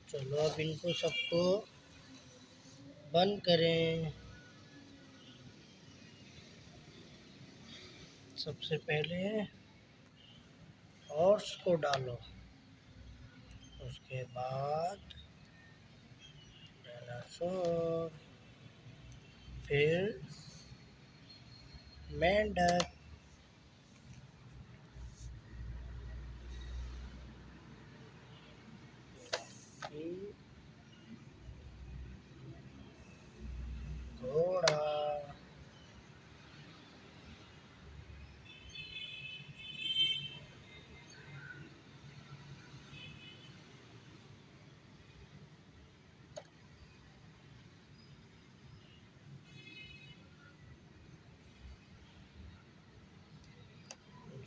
चलो अब इनको सबको बंद करें। सबसे पहले हॉर्स को डालो, उसके बाद डायनासोर, फिर मेंढक, घोड़ा,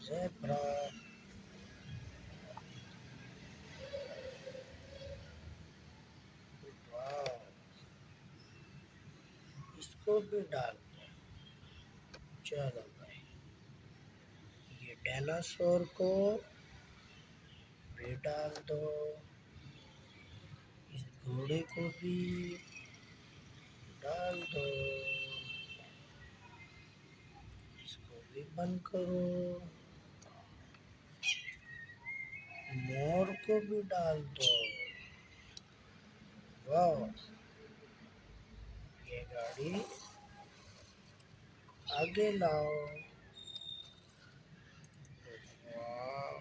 ज़ेब्रा, वाव, इसको भी डाल दो। चलो भाई, ये डायनासोर को भी डाल दो, इस घोड़े को भी डाल दो, इसको भी बंद करो, मोर को भी डाल दो। वाह, ये गाड़ी आगे लाओ। वाह,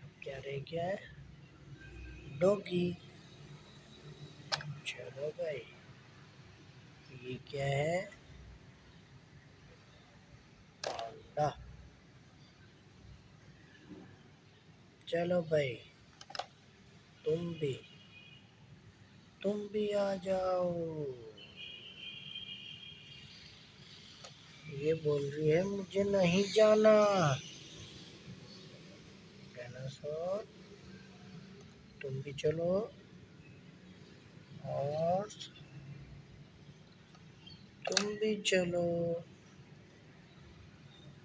अब क्या रह गया है? डॉगी। चलो भाई, ये क्या है? पांडा। चलो भाई, तुम भी आ जाओ। ये बोल रही है मुझे नहीं जाना। डायनासोर, तुम भी चलो। और तुम भी चलो।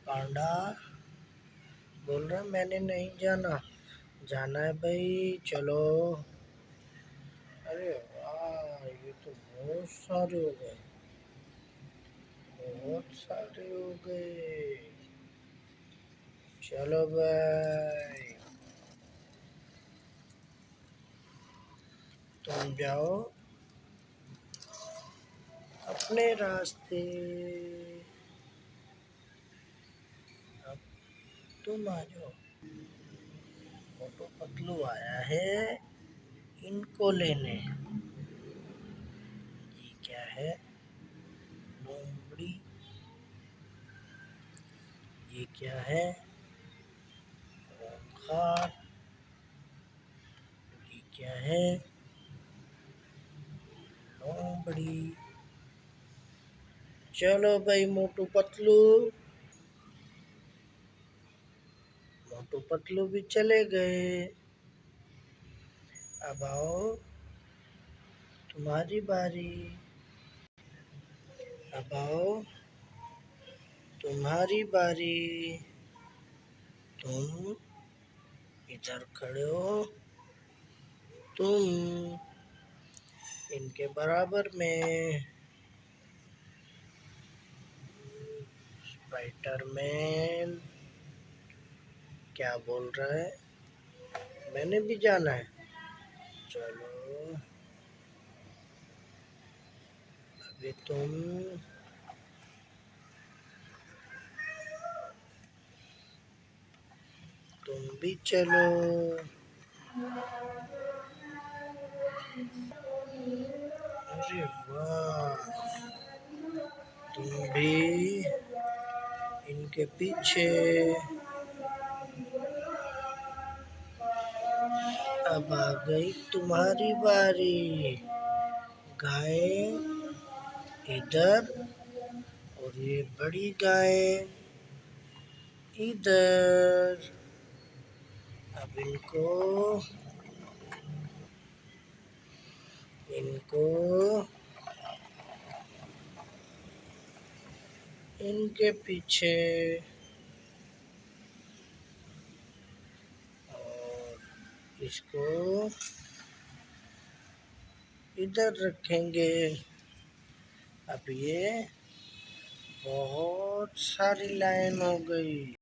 पांडा बोल रहा मैंने नहीं जाना। जाना है भाई, चलो। अरे वाह, ये तो बहुत सारे हो गए, बहुत सारे हो गए। चलो भाई, तुम जाओ अपने रास्ते। अब तुम आ जाओ। मोटू पतलू आया है इनको लेने। ये क्या है? लोमड़ी। ये क्या है? ओंकार। ये क्या है? लोमड़ी। चलो भाई मोटू पतलू, मोटू पतलू भी चले गए। अब आओ, तुम्हारी बारी। अब आओ, तुम्हारी बारी। तुम इधर खड़े हो, तुम इनके बराबर में। स्पाइडरमैन क्या बोल रहा है? मैंने भी जाना है। चलो, अभी तुम भी चलो। अरे वाह, तुम भी इनके पीछे। अब आ गई तुम्हारी बारी। गाय इधर, और ये बड़ी गाय इधर। अब इनको इनके पीछे। और इसको इधर रखेंगे। अब ये बहुत सारी लाइन हो गई।